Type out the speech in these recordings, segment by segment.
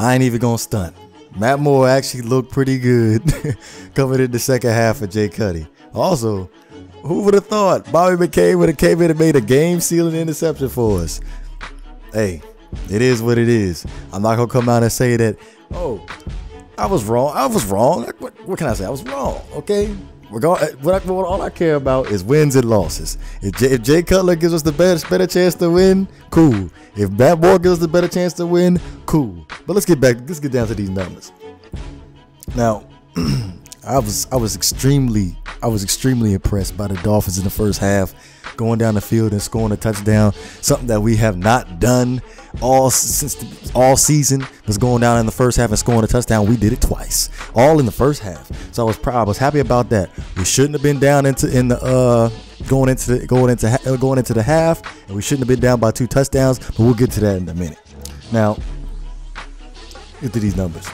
I ain't even gonna stunt. Matt Moore actually looked pretty good coming in the second half of Jay Cutler. Also, who would have thought Bobby McCain would have came in and made a game-sealing interception for us? Hey, it is what it is. I'm not gonna come out and say that, oh, I was wrong. I was wrong. What can I say? I was wrong. Okay. All I care about is wins and losses. If Jay Cutler gives us the better chance to win, cool. If Matt Moore gives us the better chance to win, cool. But let's get down to these numbers. Now, I was extremely impressed by the Dolphins in the first half, going down the field and scoring a touchdown. Something that we have not done all season, was going down in the first half and scoring a touchdown. We did it twice, all in the first half. So I was proud. I was happy about that. We shouldn't have been down going into the half, and we shouldn't have been down by 2 touchdowns. But we'll get to that in a minute. Now, get to these numbers.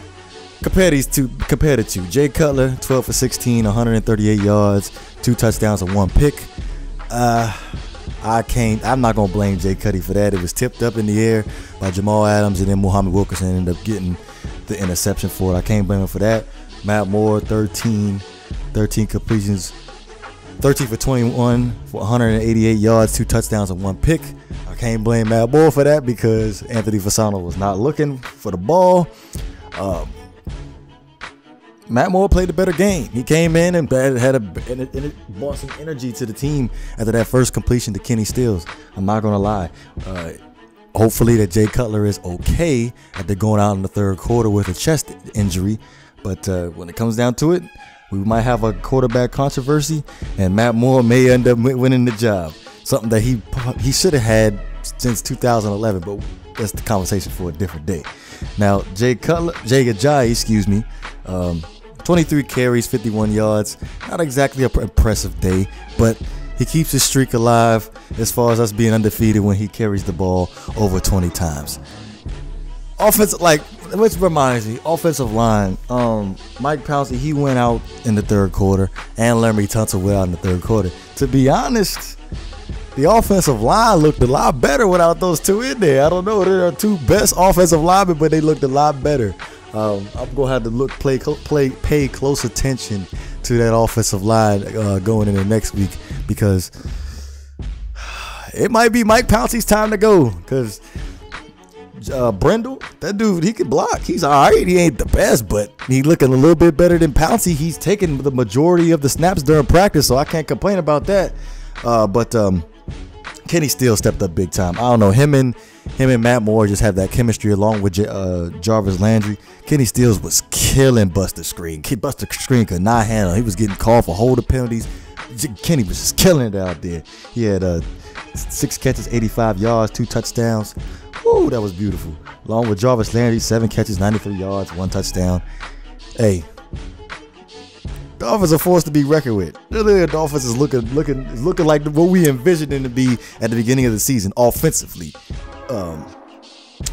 Compare the two. Jay Cutler, 12 for 16, 138 yards, 2 touchdowns and 1 pick. I'm not gonna blame Jay Cutler for that. It was tipped up in the air by Jamal Adams, and then Muhammad Wilkerson ended up getting the interception for it. I can't blame him for that. Matt Moore, 13 completions, 13 for 21 for 188 yards, 2 touchdowns and 1 pick. I can't blame Matt Moore for that because Anthony Fasano was not looking for the ball. Matt Moore played a better game. He came in and it brought some energy to the team after that first completion to Kenny Stills. I'm not gonna lie. Hopefully that Jay Cutler is okay after going out in the third quarter with a chest injury. But when it comes down to it, we might have a quarterback controversy, and Matt Moore may end up winning the job. Something that he should have had since 2011, but that's the conversation for a different day. Now, Ajayi, 23 carries, 51 yards. Not exactly an impressive day, but he keeps his streak alive as far as us being undefeated when he carries the ball over 20 times. Which reminds me, offensive line. Mike Pouncey, he went out in the third quarter, and Laremy Tunsil went out in the third quarter. To be honest, the offensive line looked a lot better without those two in there. I don't know, they're the 2 best offensive linemen, but they looked a lot better. I'm gonna have to pay close attention to that offensive line going into next week, because it might be Mike Pouncey's time to go. Because Brendel, that dude, he can block. He's all right. He ain't the best, but he's looking a little bit better than Pouncey. He's taking the majority of the snaps during practice, so I can't complain about that. But Kenny Stills stepped up big time. I don't know, him and Matt Moore just have that chemistry along with Jarvis Landry. Kenny Stills was killing Buster Screen. Buster Screen could not handle it. He was getting called for holding penalties. Kenny was just killing it out there. He had 6 catches, 85 yards, 2 touchdowns. Woo, that was beautiful. Along with Jarvis Landry, 7 catches, 93 yards, 1 touchdown. Hey, Dolphins are forced to be reckoned with. The Dolphins is looking like what we envisioned them to be at the beginning of the season offensively.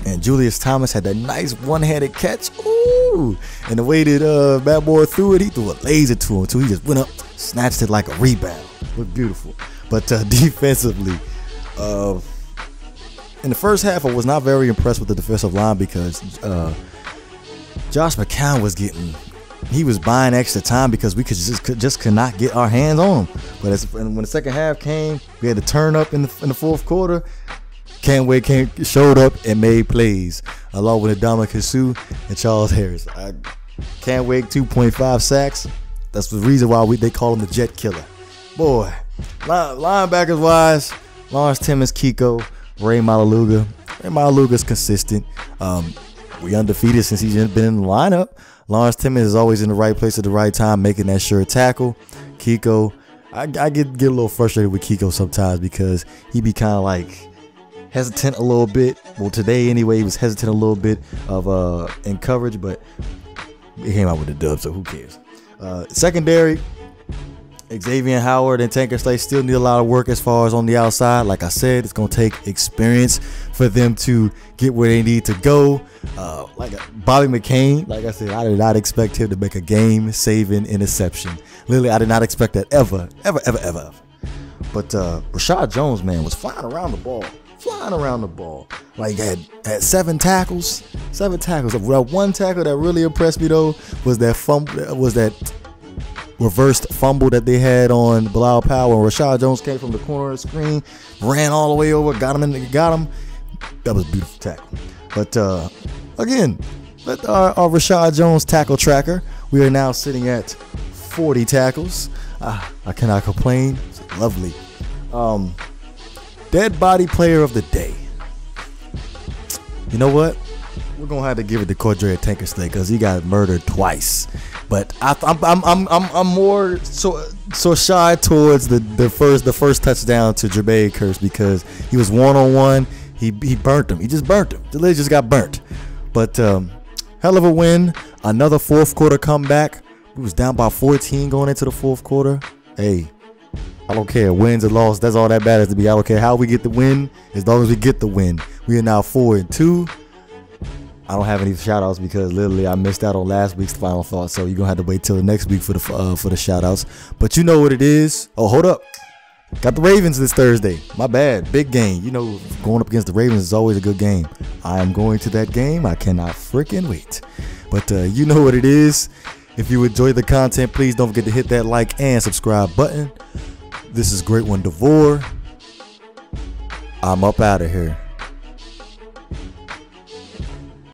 And Julius Thomas had that nice one-handed catch. Ooh, and the way that Matt Moore threw it, he threw a laser to him too. He just went up, snatched it like a rebound. Looked beautiful. But defensively, in the first half, I was not very impressed with the defensive line because Josh McCown he was buying extra time because we could not get our hands on him. But when the second half came, we had to turn up in the fourth quarter. Canway showed up and made plays along with Dominic Sue and Charles Harris. Canway 2.5 sacks. That's the reason why they call him the Jet Killer. Boy, linebackers wise, Lawrence Timmons, Kiko, Ray Malaluga. Ray Malaluga's consistent. We undefeated since he's been in the lineup. Lawrence Timmons is always in the right place at the right time, making that sure tackle. Kiko, I get a little frustrated with Kiko sometimes because he be kind of like hesitant a little bit. Well, today anyway, he was hesitant a little bit of in coverage, but he came out with the dub, so who cares? Secondary, Xavier Howard and Tanker Slay still need a lot of work as far as on the outside. Like I said, it's going to take experience for them to get where they need to go. Like Bobby McCain, like I said, I did not expect him to make a game-saving interception. Literally, I did not expect that ever. But Rashad Jones, man, was flying around the ball. Like had 7 tackles, 7 tackles. That one tackle that really impressed me though was that reversed fumble that they had on Bilal Powell when Rashad Jones came from the corner of the screen, ran all the way over, got him. That was a beautiful tackle. But again, our Rashad Jones tackle tracker. We are now sitting at 40 tackles. I cannot complain. It's lovely. Dead body player of the day. You know what? We're gonna have to give it to Cordrea Tankersley because he got murdered twice. But I'm more so shy towards the first touchdown to Jermaine Kearse because he was 1-on-1. He burnt him. He just burnt him. The lid just got burnt. But hell of a win. Another fourth quarter comeback. We was down by 14 going into the fourth quarter. Hey, I don't care. Wins or loss, that's all that matters to me. I don't care how we get the win, as long as we get the win. We are now 4-2. I don't have any shout outs because literally I missed out on last week's final thought. So you're gonna have to wait till the next week for the shout outs. But you know what it is. Oh, hold up. Got the Ravens this Thursday. My bad. Big game. You know, going up against the Ravens is always a good game. I am going to that game. I cannot freaking wait. But you know what it is. If you enjoy the content, please don't forget to hit that like and subscribe button. This is GreatOne DeVore. I'm up out of here.